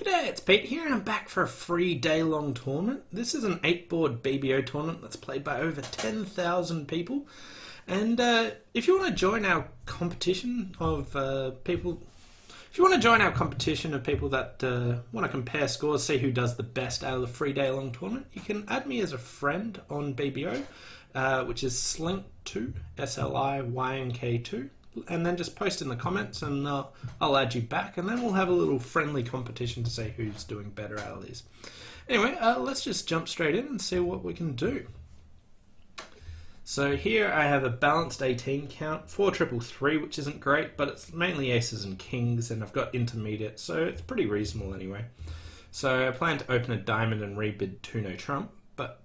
G'day, it's Pete here and I'm back for a free day-long tournament. This is an 8-board BBO tournament that's played by over 10,000 people. And if you want to join our competition of people that want to compare scores, see who does the best out of the free day-long tournament, you can add me as a friend on BBO, which is Slynk2, SLIYNK2. And then just post in the comments and I'll add you back, and then we'll have a little friendly competition to see who's doing better out of these. Anyway, let's just jump straight in and see what we can do. So here I have a balanced 18 count, 4 triple 3, which isn't great, but it's mainly aces and kings, and I've got intermediate, so it's pretty reasonable anyway. So I plan to open a diamond and rebid 2 no trump, but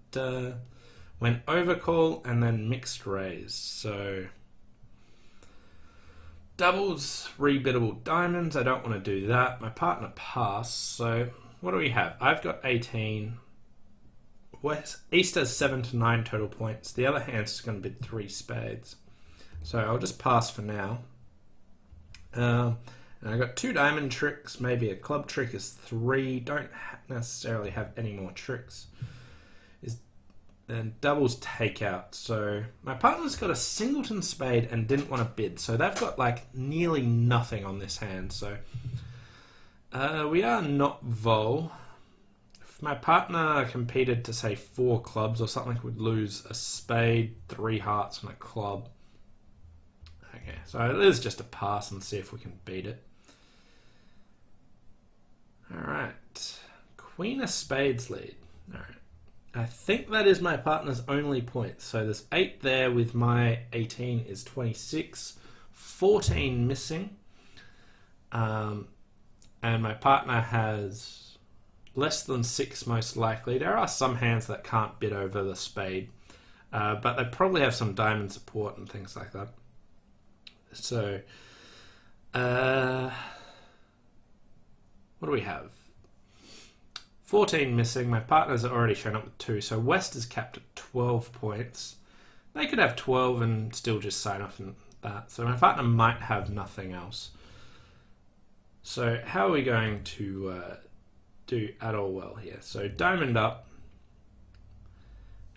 went overcall and then mixed raise. So doubles, rebiddable diamonds, I don't want to do that. My partner passed, so what do we have? I've got 18. East has 7 to 9 total points. The other hand's just going to bid 3 spades. So I'll just pass for now. And I got 2 diamond tricks, maybe a club trick is 3. Don't necessarily have any more tricks. And doubles take out. So my partner's got a singleton spade and didn't want to bid. So they've got like nearly nothing on this hand. So we are not vol. If my partner competed to say 4 clubs or something, would lose a spade, 3 hearts and a club. Okay, so it is just a pass and see if we can beat it. Alright. Queen of spades lead. Alright. I think that is my partner's only point. So there's 8 there with my 18 is 26, 14 missing. And my partner has less than 6 most likely. There are some hands that can't bid over the spade, but they probably have some diamond support and things like that. So, what do we have? 14 missing. My partner's already shown up with 2, so West is capped at 12 points. They could have 12 and still just sign off on that. So my partner might have nothing else. So how are we going to do at all well here? So diamond up.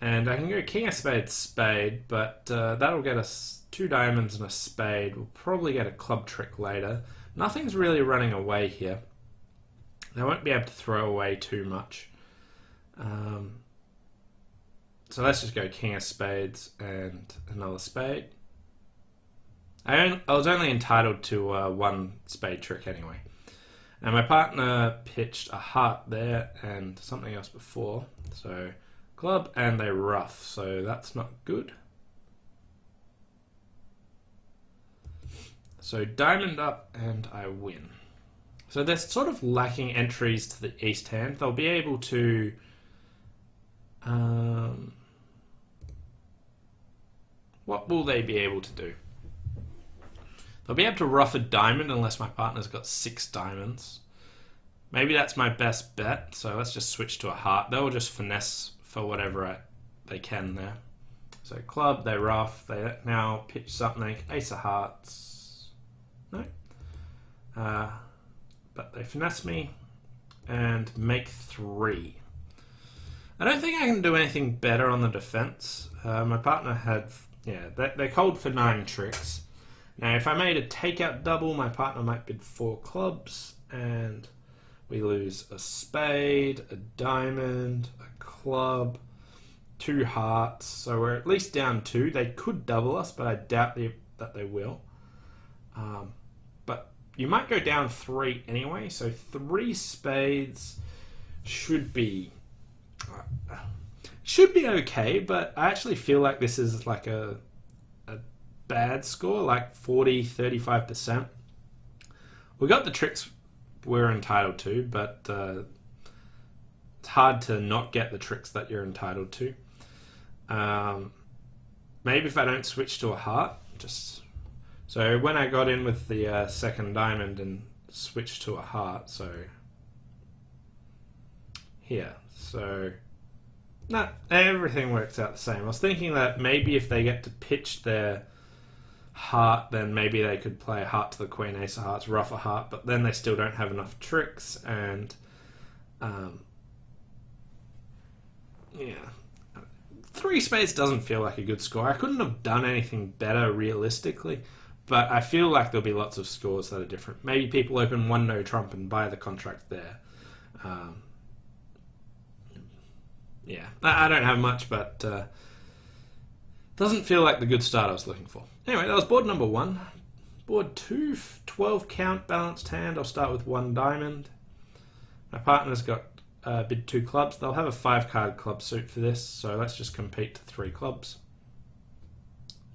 And I can go king of spades, spade, but that'll get us 2 diamonds and a spade. We'll probably get a club trick later. Nothing's really running away here. They won't be able to throw away too much. So let's just go king of spades and another spade. I was only entitled to 1 spade trick anyway. And my partner pitched a heart there and something else before. So club and a ruff, so that's not good. So diamond up and I win. So they're sort of lacking entries to the east hand. They'll be able to what will they be able to do? They'll be able to ruff a diamond unless my partner's got 6 diamonds. Maybe that's my best bet, so let's just switch to a heart. They'll just finesse for whatever they can there. So club, they ruff, they now pitch something, ace of hearts. No. But they finesse me and make 3. I don't think I can do anything better on the defense. My partner had, they called for 9 tricks. Now if I made a takeout double, my partner might bid 4 clubs and we lose a spade, a diamond, a club, 2 hearts. So we're at least down 2. They could double us, but I doubt that they will. But you might go down 3 anyway, so 3 spades should be okay, but I actually feel like this is like a bad score, like 40-35%. We got the tricks we're entitled to, but it's hard to not get the tricks that you're entitled to. Maybe if I don't switch to a heart, so when I got in with the second diamond and switched to a heart, so here, so no, everything works out the same. I was thinking that maybe if they get to pitch their heart, then maybe they could play heart to the queen, ace of hearts, ruff a heart, but then they still don't have enough tricks, and Yeah. 3 spades doesn't feel like a good score. I couldn't have done anything better realistically, but I feel like there'll be lots of scores that are different. Maybe people open 1 no trump and buy the contract there. Yeah, I don't have much, but doesn't feel like the good start I was looking for. Anyway, that was board number 1. Board 2, 12 count balanced hand. I'll start with 1 diamond. My partner's got bid 2 clubs. They'll have a 5-card club suit for this, so let's just compete to 3 clubs.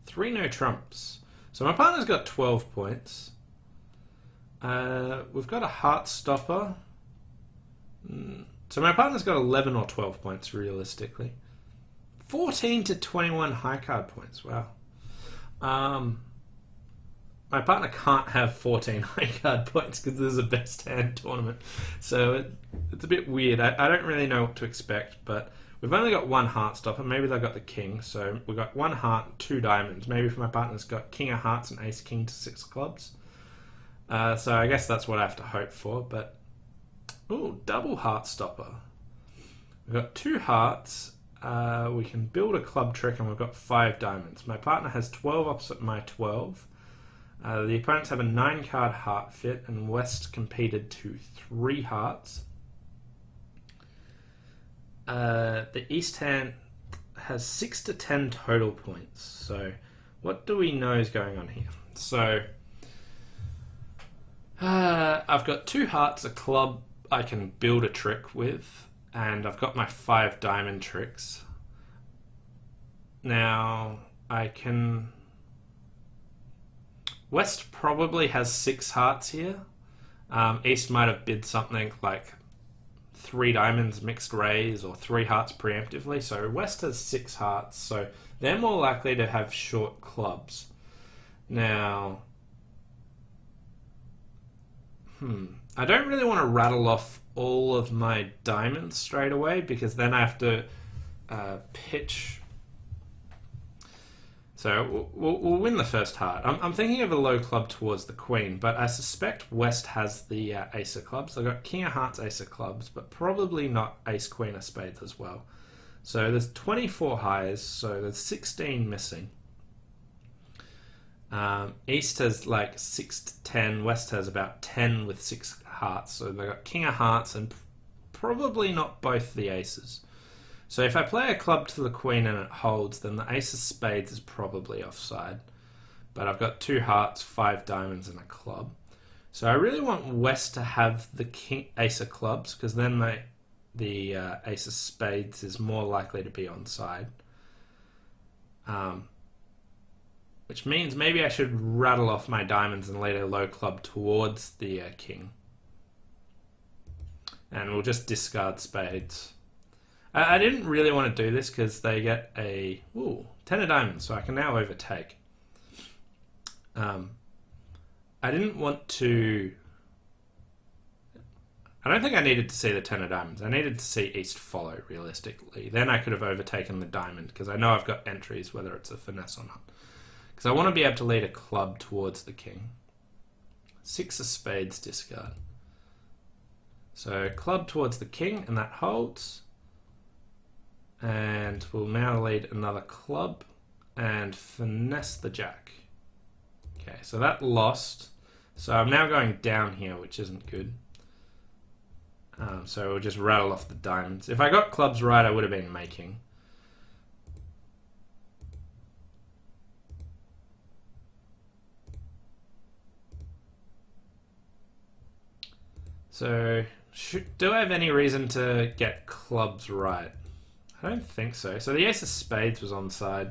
3 no trumps. So my partner's got 12 points. We've got a heart stopper. So my partner's got 11 or 12 points realistically. 14 to 21 high card points. Wow. My partner can't have 14 high card points because this is a best hand tournament. So it's a bit weird. I don't really know what to expect, but we've only got 1 heart stopper. Maybe they've got the king. So we've got 1 heart and 2 diamonds. Maybe if my partner's got king of hearts and ace king to 6 clubs. So I guess that's what I have to hope for. But ooh, double heart stopper. We've got 2 hearts. We can build a club trick and we've got 5 diamonds. My partner has 12 opposite my 12. The opponents have a 9-card heart fit and West competed to 3 hearts. The East hand has 6 to 10 total points. So what do we know is going on here? So I've got 2 hearts, a club I can build a trick with, and I've got my 5 diamond tricks. Now I can... West probably has 6 hearts here. East might have bid something like 3 diamonds mixed raise or 3 hearts preemptively. So West has 6 hearts, so they're more likely to have short clubs. Now, I don't really want to rattle off all of my diamonds straight away because then I have to pitch. So we'll win the first heart. I'm thinking of a low club towards the queen, but I suspect West has the ace of clubs. They've got king of hearts, ace of clubs, but probably not ace, queen of spades as well. So there's 24 highs, so there's 16 missing. East has like 6 to 10. West has about 10 with 6 hearts. So they've got king of hearts and probably not both the aces. So if I play a club to the queen and it holds, then the ace of spades is probably offside. But I've got 2 hearts, 5 diamonds and a club. So I really want West to have the king, ace of clubs, because then the ace of spades is more likely to be onside. Which means maybe I should rattle off my diamonds and lead a low club towards the king. And we'll just discard spades. I didn't really want to do this because they get a 10 of diamonds, so I can now overtake. I didn't want to... I don't think I needed to see the 10 of diamonds. I needed to see East follow, realistically. Then I could have overtaken the diamond, because I know I've got entries, whether it's a finesse or not. Because I want to be able to lead a club towards the king. 6 of spades, discard. So club towards the king, and that holds. And we'll now lead another club and finesse the jack. Okay, so that lost. So I'm now going down here, which isn't good. So we'll just rattle off the diamonds. If I got clubs right, I would have been making. So, do I have any reason to get clubs right? I don't think so. So the ace of spades was onside.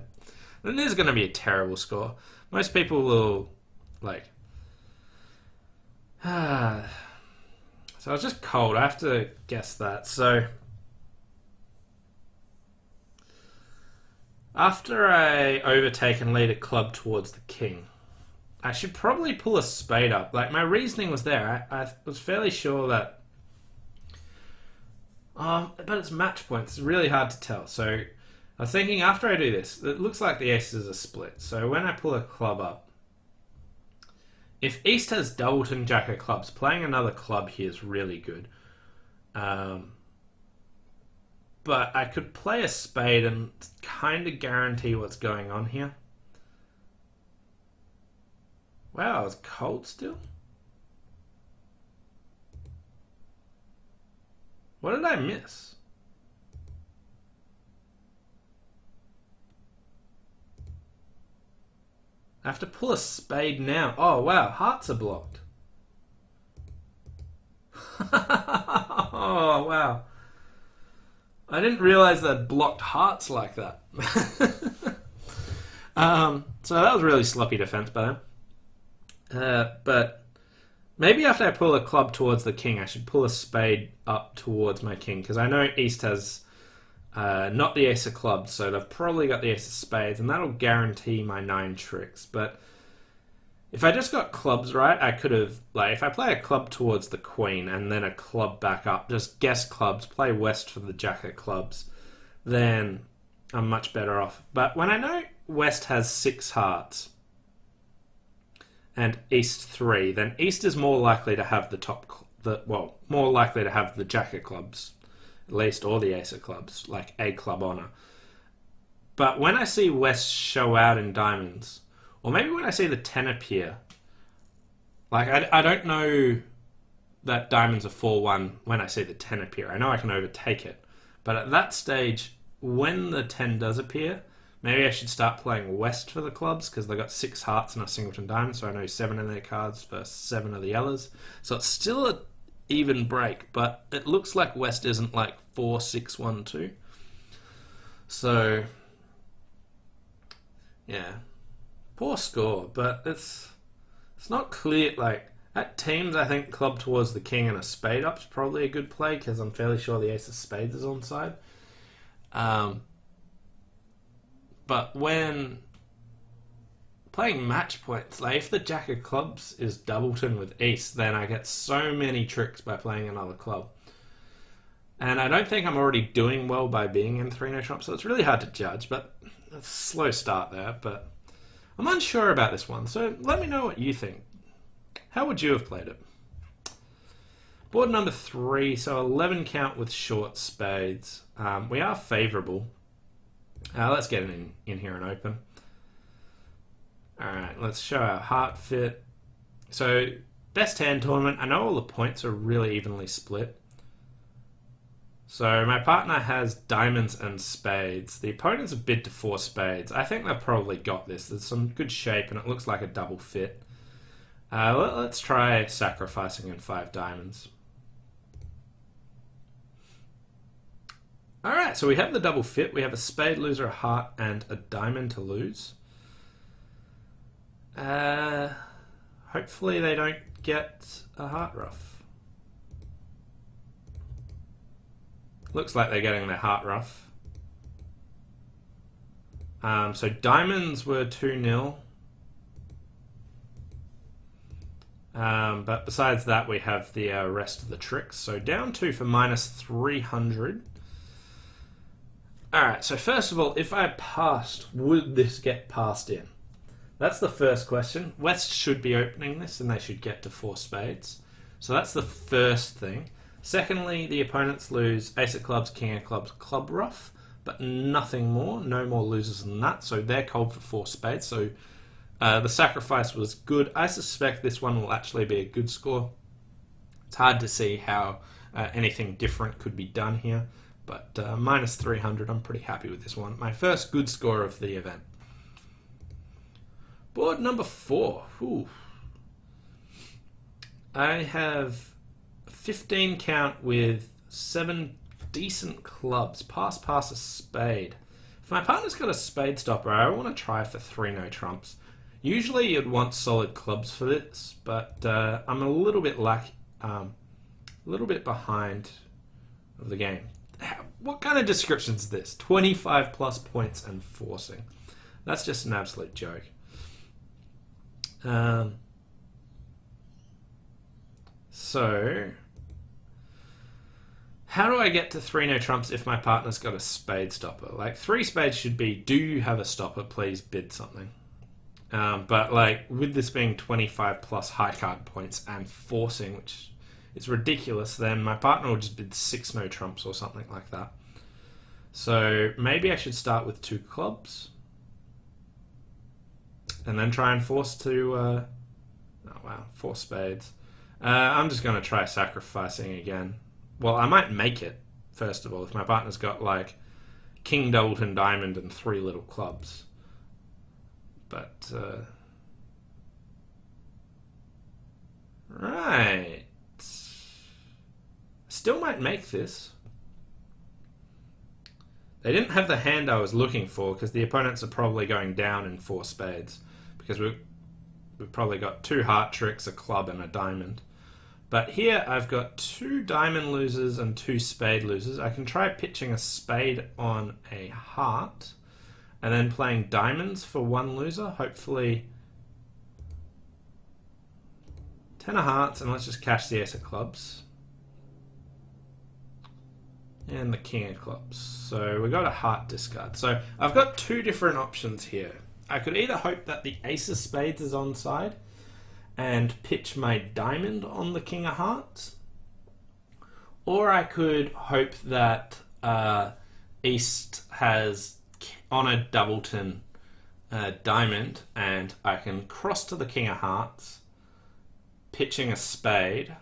Then there's going to be a terrible score. Most people will, like... So I was just cold. I have to guess that. So after I overtake and lead a club towards the king, I should probably pull a spade up. Like, my reasoning was there. I was fairly sure that... but it's match points. It's really hard to tell. So I was thinking after I do this, it looks like the aces are split. So when I pull a club up, if East has doubleton jack of clubs, playing another club here is really good. But I could play a spade and kind of guarantee what's going on here. Wow, I was cold still? What did I miss? I have to pull a spade now. Oh, wow, hearts are blocked. Oh, wow. I didn't realize they'd blocked hearts like that. So that was really sloppy defense by them. But maybe after I pull a club towards the king, I should pull a spade up towards my king, because I know East has not the ace of clubs, so they've probably got the ace of spades, and that'll guarantee my 9 tricks. But if I just got clubs right, I could have, like, if I play a club towards the queen and then a club back up, just guess clubs, play west for the jack of clubs, then I'm much better off. But when I know west has 6 hearts and east 3, then east is more likely to have more likely to have the jack of clubs, at least, or the ace of clubs, like a club honor. But when I see west show out in diamonds, or maybe when I see the 10 appear, like, I don't know that diamonds are 4-1 when I see the 10 appear. I know I can overtake it. But at that stage, when the 10 does appear, maybe I should start playing west for the clubs, because they've got 6 hearts and a singleton diamond, so I know 7 in their cards versus 7 of the others. So it's still an even break, but it looks like west isn't like 4-6-1-2. So, yeah. Poor score, but it's not clear. Like, at teams, I think club towards the king and a spade up's probably a good play, because I'm fairly sure the ace of spades is onside. But when playing match points, like if the jack of clubs is doubleton with east, then I get so many tricks by playing another club. And I don't think I'm already doing well by being in 3-no trump, so it's really hard to judge, but it's a slow start there. But I'm unsure about this one, so let me know what you think. How would you have played it? Board number 3, so 11 count with short spades. We are favourable. Let's get it in here and open. Alright, let's show our heart fit. So, best hand tournament. I know all the points are really evenly split. So, my partner has diamonds and spades. The opponent's a bid to 4 spades. I think they've probably got this. There's some good shape and it looks like a double fit. Let's try sacrificing in 5 diamonds. Alright, so we have the double fit. We have a spade loser, a heart, and a diamond to lose. Hopefully they don't get a heart ruff. Looks like they're getting their heart ruff. So diamonds were 2-0. But besides that, we have the rest of the tricks. So down 2 for minus 300. Alright, so first of all, if I passed, would this get passed in? That's the first question. West should be opening this and they should get to 4 spades. So that's the first thing. Secondly, the opponents lose ace of clubs, king of clubs, club ruff, but nothing more. No more losers than that. So they're cold for 4 spades. So the sacrifice was good. I suspect this one will actually be a good score. It's hard to see how anything different could be done here. But minus 300, I'm pretty happy with this one. My first good score of the event. Board number 4. Ooh. I have 15 count with 7 decent clubs. Pass, a spade. If my partner's got a spade stopper, I want to try for 3-no trumps. Usually you'd want solid clubs for this, but I'm a little bit behind of the game. What kind of description is this? 25 plus points and forcing. That's just an absolute joke. So, how do I get to 3-no trumps if my partner's got a spade stopper? Like, 3 spades should be, do you have a stopper? Please bid something. But like, with this being 25 plus high card points and forcing, which is ridiculous, then my partner will just bid 6 no trumps or something like that. So maybe I should start with 2 clubs. And then try and force to... oh wow, 4 spades. I'm just going to try sacrificing again. Well, I might make it, first of all, if my partner's got like King, Doubleton, Diamond and 3 little clubs. But... right. Still might make this. They didn't have the hand I was looking for because the opponents are probably going down in 4 spades. Because we've probably got 2 heart tricks, a club and a diamond. But here I've got 2 diamond losers and 2 spade losers. I can try pitching a spade on a heart and then playing diamonds for 1 loser. Hopefully 10 of hearts, and let's just cash the ace of clubs. And the king of clubs. So we got a heart discard. So I've got 2 different options here. I could either hope that the ace of spades is onside and pitch my diamond on the king of hearts, or I could hope that East has on a Doubleton diamond and I can cross to the king of hearts, pitching a spade,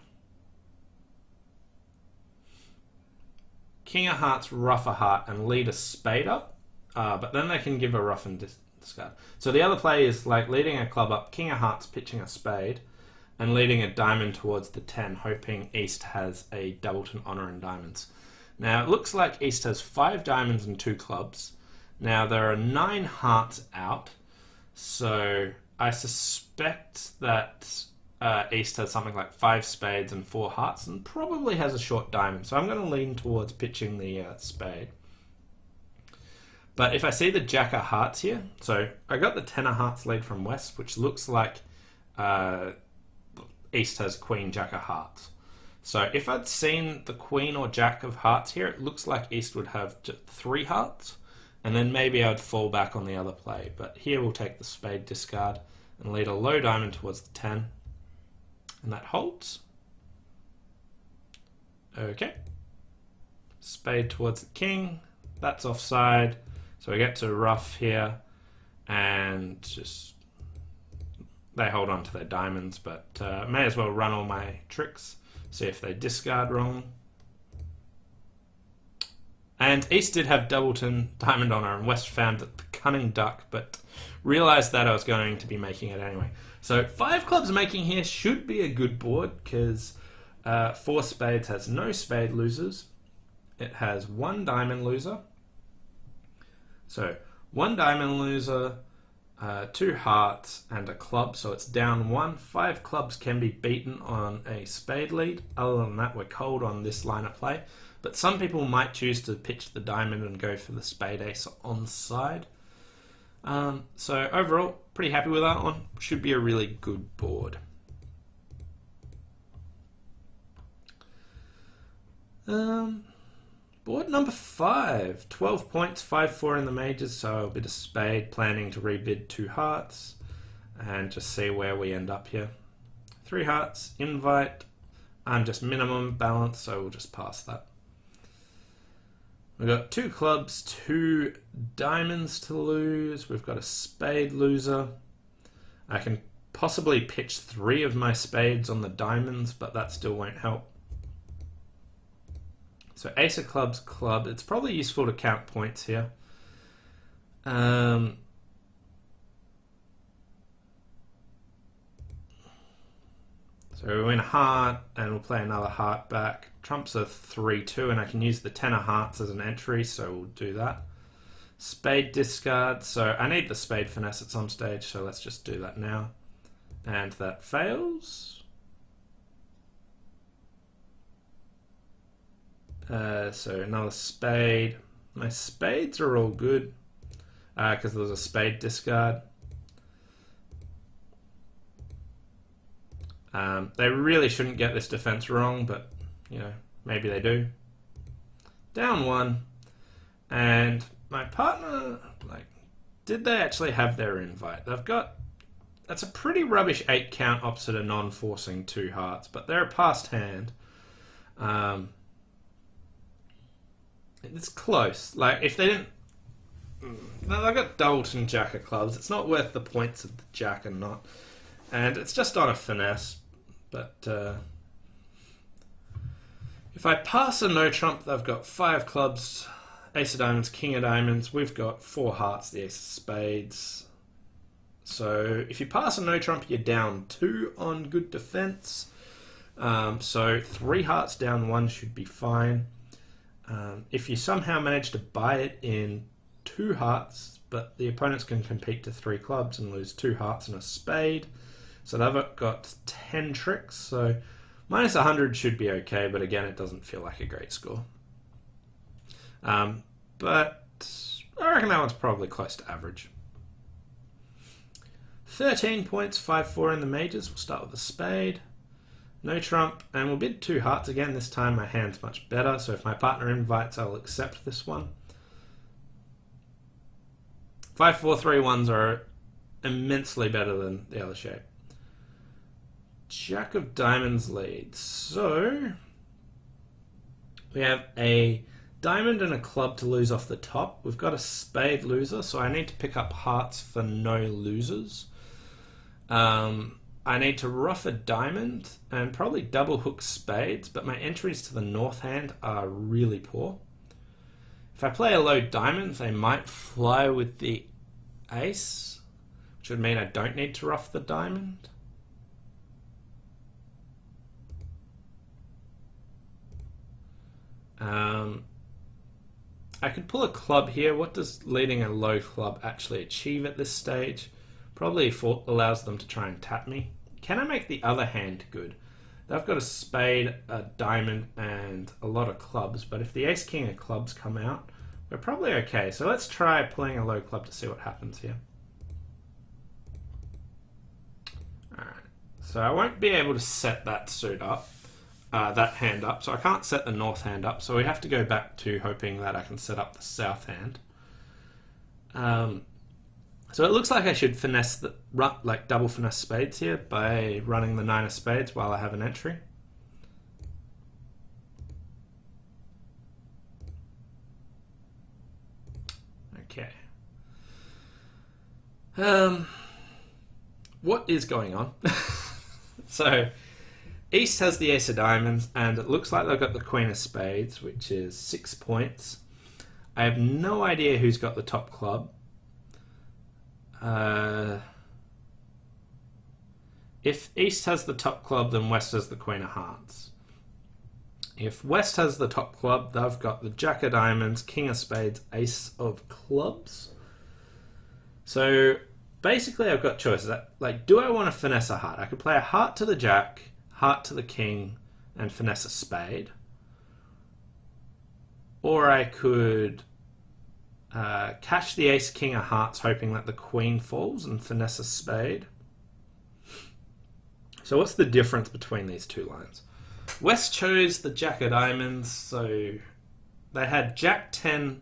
king of hearts, rough a heart, and lead a spade up, but then they can give a rough and discard. So the other play is like leading a club up, king of hearts, pitching a spade, and leading a diamond towards the 10, hoping East has a Doubleton, honor, and diamonds. Now it looks like East has 5 diamonds and 2 clubs. Now there are 9 hearts out, so I suspect that East has something like 5 spades and 4 hearts, and probably has a short diamond. So I'm going to lean towards pitching the spade. But if I see the jack of hearts here, so I got the 10 of hearts lead from West, which looks like East has queen, jack of hearts. So if I'd seen the queen or jack of hearts here, it looks like East would have just 3 hearts, and then maybe I'd fall back on the other play. But here we'll take the spade discard and lead a low diamond towards the 10. And that holds. Okay. Spade towards the king. That's offside. So we get to rough here. And just... they hold on to their diamonds. But may as well run all my tricks. See if they discard wrong. And East did have Doubleton, diamond, honor, and West found the cunning duck. But realised that I was going to be making it anyway. So 5 clubs making here should be a good board because 4 spades has no spade losers. It has 1 diamond loser. So 1 diamond loser, 2 hearts and a club, so it's down 1. 5 clubs can be beaten on a spade lead. Other than that, we're cold on this line of play. But some people might choose to pitch the diamond and go for the spade ace onside. So overall, pretty happy with that one. Should be a really good board. Board number 5, 12 points, 5-4 in the majors, so a bit of spade, planning to rebid 2 hearts, and just see where we end up here. 3 hearts, invite, and just minimum balance, so we'll just pass that. We've got 2 clubs, 2 diamonds to lose. We've got a spade loser. I can possibly pitch 3 of my spades on the diamonds, but that still won't help. So ace of clubs, club. It's probably useful to count points here. So we win a heart, and we'll play another heart back. Trumps a 3-2, and I can use the 10 of hearts as an entry, so we'll do that. Spade discard, so I need the spade finesse at some stage, so let's just do that now. And that fails. So another spade. My spades are all good, because there was a spade discard. They really shouldn't get this defense wrong, but you know, maybe they do. Down 1, and my partner, like, did they actually have their invite? They've got, that's a pretty rubbish 8 count opposite a non-forcing 2 hearts, but they're a passed hand, It's close. Like, if they didn't... No, I got Dalton Jack of clubs. It's not worth the points of the Jack and not. And it's just on a finesse. But if I pass a no trump, they've got 5 clubs, ace of diamonds, king of diamonds. We've got 4 hearts, the ace of spades. So if you pass a no trump, you're down 2 on good defense. So 3 hearts down 1 should be fine. If you somehow manage to buy it in 2 hearts, but the opponents can compete to 3 clubs and lose 2 hearts and a spade. So they've got 10 tricks, so minus 100 should be okay, but again, it doesn't feel like a great score. But I reckon that one's probably close to average. 13 points, 5-4 in the majors. We'll start with a spade. No trump, and we'll bid 2 hearts again. This time my hand's much better, so if my partner invites, I'll accept this one. 5-4-3-1s are immensely better than the other shape. Jack of diamonds leads. So we have a diamond and a club to lose off the top. We've got a spade loser, so I need to pick up hearts for no losers. I need to ruff a diamond and probably double hook spades, but my entries to the north hand are really poor. If I play a low diamond, they might fly with the ace, which would mean I don't need to ruff the diamond. I could pull a club here. What does leading a low club actually achieve at this stage? Probably allows them to try and tap me. Can I make the other hand good? They've got a spade, a diamond, and a lot of clubs, but if the ace king of clubs come out, we're probably okay. So let's try playing a low club to see what happens here. Alright, so I won't be able to set that suit up, that hand up, so I can't set the north hand up, so we have to go back to hoping that I can set up the south hand. So it looks like I should finesse like double finesse spades here by running the 9 of spades while I have an entry. Okay. What is going on? So East has the ace of diamonds, and it looks like they've got the queen of spades, which is 6 points. I have no idea who's got the top club. If East has the top club, then West has the queen of hearts. If West has the top club, they've got the jack of diamonds, king of spades, ace of clubs. So basically I've got choices. Like, do I want to finesse a heart? I could play a heart to the jack, heart to the king, and finesse a spade. Or I could cash the ace king of hearts, hoping that the queen falls, and finesse a spade. So what's the difference between these two lines? West chose the jack of diamonds, so they had jack 10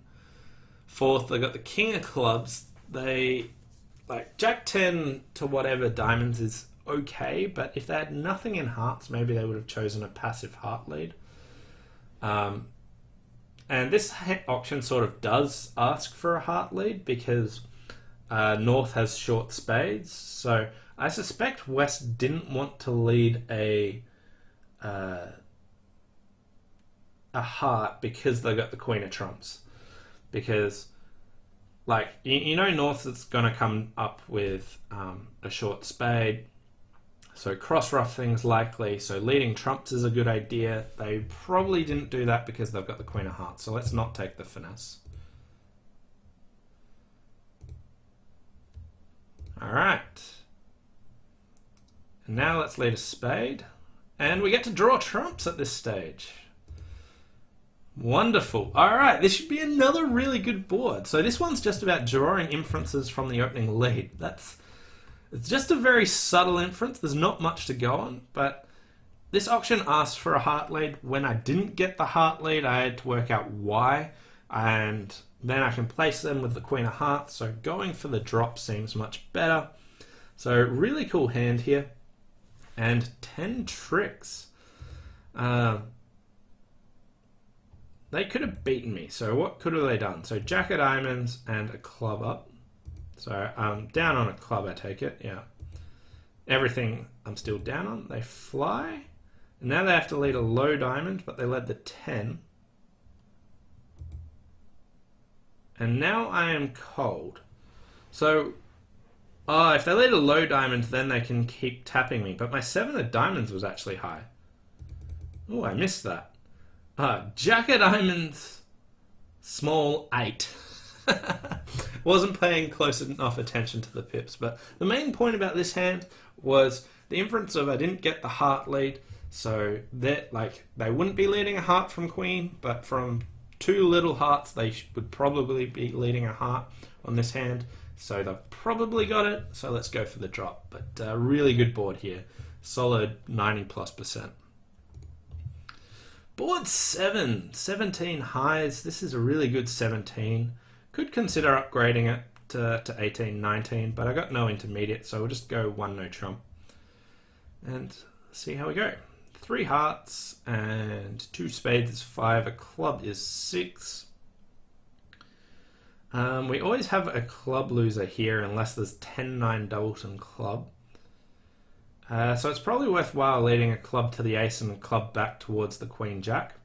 fourth. They got the king of clubs. They like jack 10 to whatever diamonds is okay, but if they had nothing in hearts, maybe they would have chosen a passive heart lead. And this auction sort of does ask for a heart lead because North has short spades. So I suspect West didn't want to lead a heart because they got the queen of trumps. Because, like, you know North is going to come up with a short spade. So cross-ruff things likely. So leading trumps is a good idea. They probably didn't do that because they've got the queen of hearts. So let's not take the finesse. All right. And now let's lead a spade. And we get to draw trumps at this stage. Wonderful. All right, this should be another really good board. So this one's just about drawing inferences from the opening lead. It's just a very subtle inference. There's not much to go on, but this auction asked for a heart lead. When I didn't get the heart lead, I had to work out why, and then I can place them with the queen of hearts, so going for the drop seems much better. So really cool hand here, and 10 tricks. they could have beaten me. So what could have they done? So jack of diamonds and a club up. So I'm down on a club, I take it. Yeah. Everything I'm still down on. They fly. And now they have to lead a low diamond, but they led the 10. And now I am cold. So, if they lead a low diamond, then they can keep tapping me. But my 7 of diamonds was actually high. Oh, I missed that. Jack of diamonds, small 8. Wasn't paying close enough attention to the pips. But the main point about this hand was the inference of I didn't get the heart lead. So that they wouldn't be leading a heart from queen, but from 2 little hearts they would probably be leading a heart on this hand. So they've probably got it. So let's go for the drop. But really good board here, solid 90+%. Board 7, 17 highs. This is a really good 17. Could consider upgrading it to 18, 19, but I got no intermediate, so we'll just go 1 no trump and see how we go. 3 hearts and 2 spades is 5. A club is 6. We always have a club loser here unless there's 10-9 doubleton club. So it's probably worthwhile leading a club to the ace and a club back towards the queen jack.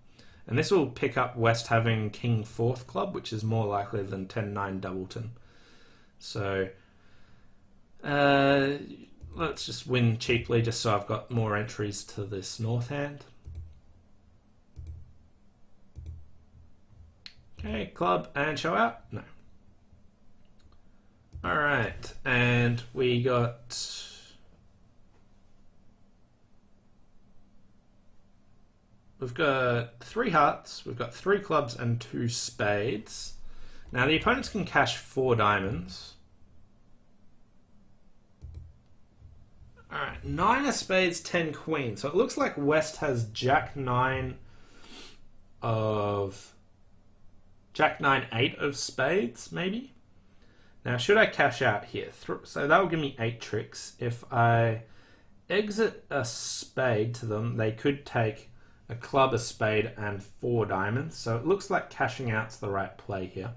And this will pick up West having king 4th club, which is more likely than 10-9 doubleton. So let's just win cheaply just so I've got more entries to this north hand. Okay, club and show out? No. Alright, and we got... We've got 3 hearts, we've got 3 clubs and 2 spades. Now the opponents can cash 4 diamonds. Alright, 9 of spades, 10 queen. So it looks like West has jack 9 of... Jack 9, 8 of spades, maybe? Now should I cash out here? So that will give me 8 tricks. If I exit a spade to them, they could take a club, a spade, and 4 diamonds. So it looks like cashing out's the right play here.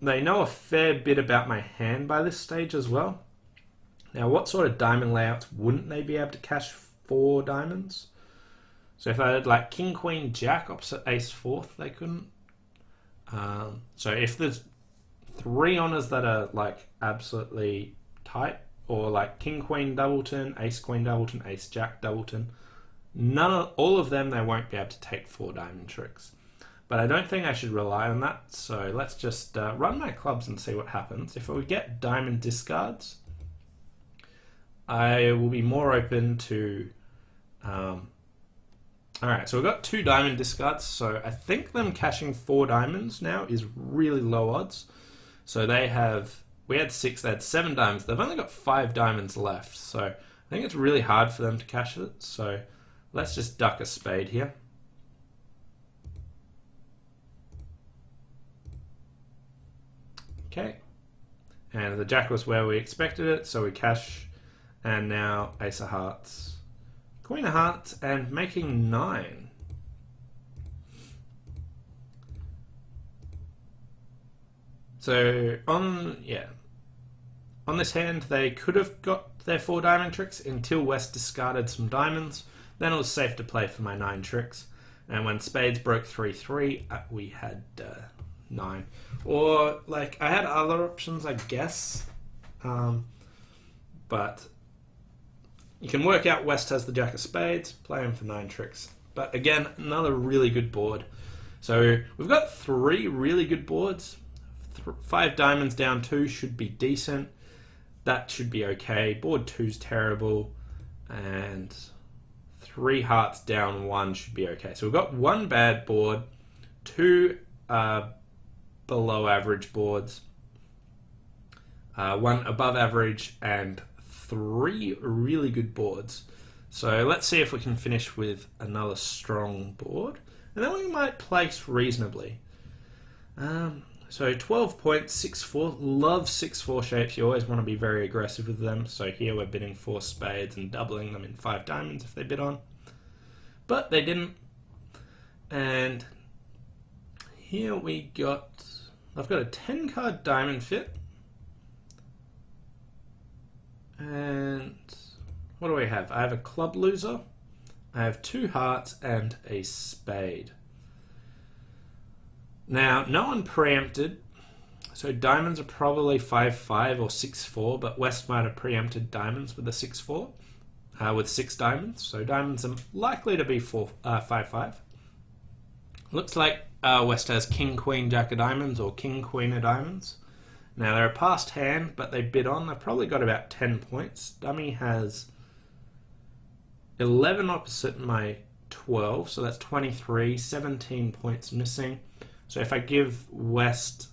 They know a fair bit about my hand by this stage as well. Now, what sort of diamond layouts wouldn't they be able to cash 4 diamonds? So if I had like king, queen, jack opposite ace 4th, they couldn't. So if there's 3 honors that are like absolutely tight, or like king, queen, doubleton, ace, queen, doubleton, ace, jack, doubleton, all of them, they won't be able to take 4 diamond tricks. But I don't think I should rely on that. So let's just run my clubs and see what happens. If we get diamond discards, I will be more open to... Alright, so we've got 2 diamond discards. So I think them cashing 4 diamonds now is really low odds. So they have... We had 6, they had 7 diamonds. They've only got 5 diamonds left. So I think it's really hard for them to cash it. So let's just duck a spade here. Okay. And the jack was where we expected it, so we cash. And now ace of hearts, queen of hearts, and making 9. So on this hand, they could have got their 4 diamond tricks until West discarded some diamonds. Then it was safe to play for my 9 tricks. And when spades broke 3-3, we had 9. Or like I had other options, I guess, but you can work out West has the jack of spades, play him for 9 tricks. But again, another really good board. So we've got 3 really good boards. 5 diamonds down 2 should be decent. That should be okay. Board 2's terrible. And 3 hearts down 1 should be okay. So we've got 1 bad board, 2 below average boards, 1 above average, and 3 really good boards. So let's see if we can finish with another strong board. And then we might place reasonably. So 12 points, 6-4. Love 6-4 shapes. You always want to be very aggressive with them. So here we're bidding 4 spades and doubling them in 5 diamonds if they bid on. But they didn't. And here we got, I've got a 10 card diamond fit. And what do we have? I have a club loser, I have 2 hearts and a spade. Now, no one preempted, so diamonds are probably 5-5 or 6-4, but West might have preempted diamonds with a 6-4, with 6 diamonds, so diamonds are likely to be 5-5. Looks like West has King, Queen, Jack of diamonds or King, Queen of diamonds. Now, they're a passed hand, but they bid on. They've probably got about 10 points. Dummy has 11 opposite my 12, so that's 23, 17 points missing. So if I give West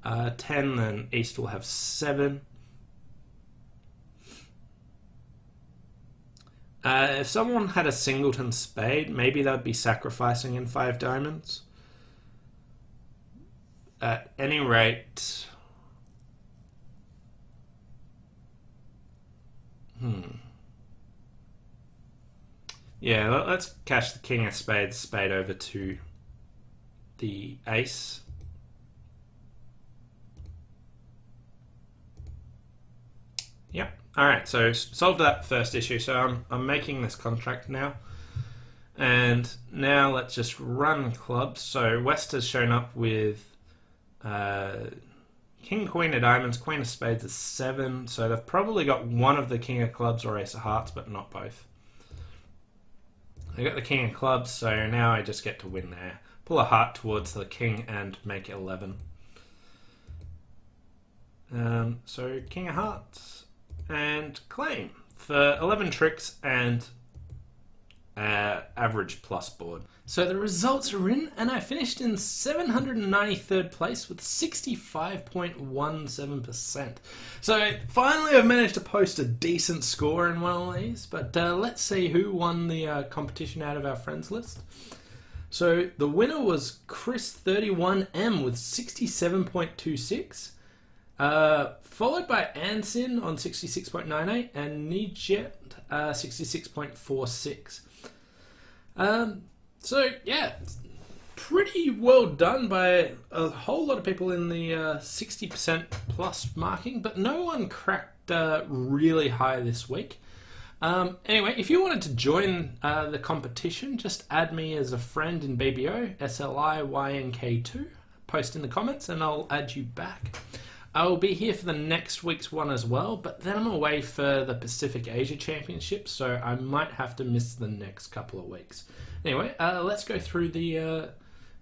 10, then East will have 7. If someone had a singleton spade, maybe they'd be sacrificing in 5 diamonds. At any rate... Yeah, let's cash the King of Spades spade over to the Ace. Yep. Alright, so solved that first issue. So I'm making this contract now. And now let's just run clubs. So West has shown up with King, Queen of diamonds, Queen of spades is 7. So they've probably got one of the King of clubs or Ace of hearts, but not both. They got the King of clubs, so now I just get to win there. Pull a heart towards the King and make it 11. So King of hearts and claim for 11 tricks and average plus board. So the results are in, and I finished in 793rd place with 65.17%. So finally I've managed to post a decent score in one of these, but let's see who won the competition out of our friends list. So the winner was Chris31M with 67.26, followed by Ansin on 66.98 and Nijet 66.46. So yeah, pretty well done by a whole lot of people in the 60% plus marking, but no one cracked really high this week. Anyway, if you wanted to join the competition, just add me as a friend in BBO, SLIYNK2, post in the comments and I'll add you back. I will be here for the next week's one as well, but then I'm away for the Pacific Asia Championship, so I might have to miss the next couple of weeks. Anyway, let's go through the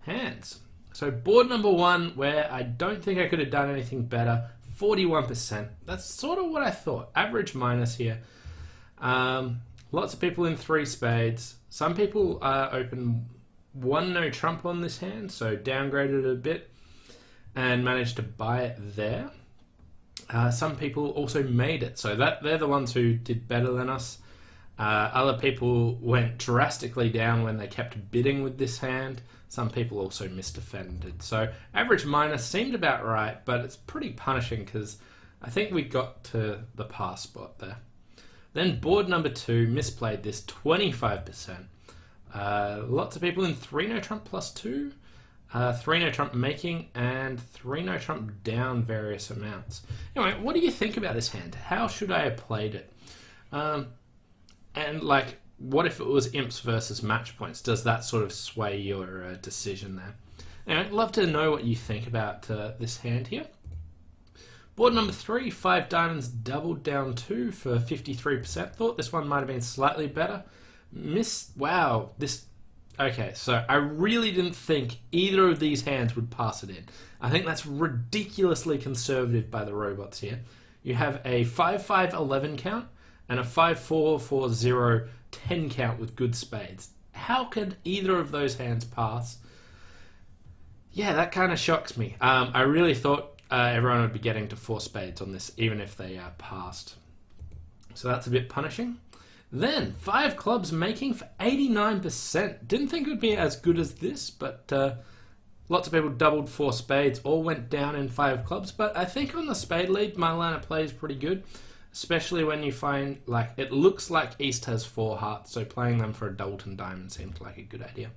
hands. So board number 1, where I don't think I could have done anything better, 41%. That's sort of what I thought. Average minus here. Lots of people in 3 spades. Some people open 1 no trump on this hand, so downgraded it a bit and managed to buy it there. Some people also made it, so they're the ones who did better than us. Other people went drastically down when they kept bidding with this hand. Some people also misdefended. So average minus seemed about right, but it's pretty punishing because I think we got to the par spot there. Then board number 2, misplayed this, 25%. Lots of people in 3 no trump plus 2. 3 no trump making and 3 no trump down various amounts. Anyway, what do you think about this hand? How should I have played it? And like, what if it was imps versus match points? Does that sort of sway your decision there? Anyway, I'd love to know what you think about this hand here. Board number 3, 5 diamonds doubled down 2 for 53%. Thought this one might have been slightly better. Wow, this... Okay, so I really didn't think either of these hands would pass it in. I think that's ridiculously conservative by the robots here. You have a 5-5-11 count and a 5-4-4-0 10 count with good spades. How could either of those hands pass? Yeah, that kind of shocks me. I really thought everyone would be getting to 4 spades on this, even if they passed. So that's a bit punishing. Then, 5 clubs making for 89%. Didn't think it would be as good as this, but lots of people doubled 4 spades, all went down in 5 clubs. But I think on the spade lead, my line of play is pretty good, especially when you find, like, it looks like East has 4 hearts, so playing them for a Doubleton Diamond seemed like a good idea.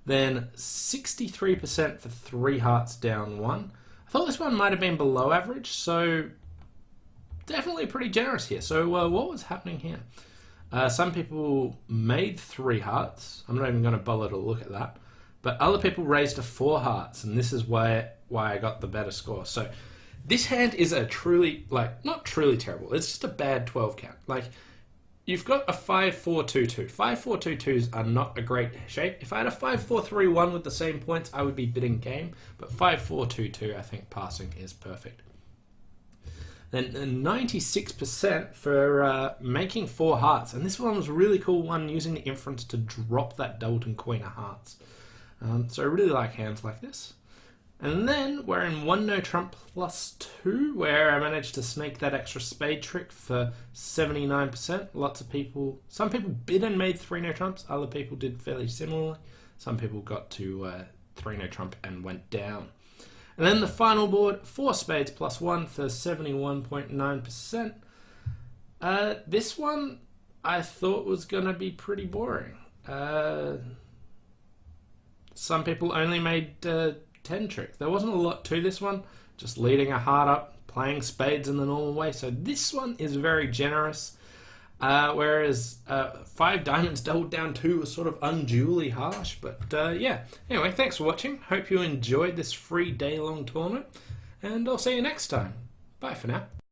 Then 63% for 3 hearts down 1. I thought this one might have been below average, so definitely pretty generous here. So what was happening here? Some people made 3 hearts. I'm not even going to bother to look at that. But other people raised to 4 hearts, and this is why I got the better score. So this hand is a truly, not truly terrible. It's just a bad 12 count. You've got a 5-4-2-2. 5-4-2-2s are not a great shape. If I had a 5-4-3-1 with the same points, I would be bidding game. But 5-4-2-2, I think passing is perfect. Then 96% for making 4 hearts. And this one was a really cool one, using the inference to drop that Doubleton Queen of Hearts. So I really like hands like this. And then we're in 1 no trump plus 2, where I managed to snake that extra spade trick for 79%. Some people bid and made 3 no trumps. Other people did fairly similarly. Some people got to 3 no trump and went down. And then the final board, 4 spades plus 1 for 71.9%. This one I thought was going to be pretty boring. Some people only made 10 trick. There wasn't a lot to this one, just leading a heart up, playing spades in the normal way. So this one is very generous, whereas 5 diamonds doubled down 2 was sort of unduly harsh. But yeah, anyway, thanks for watching. Hope you enjoyed this free day-long tournament, and I'll see you next time. Bye for now.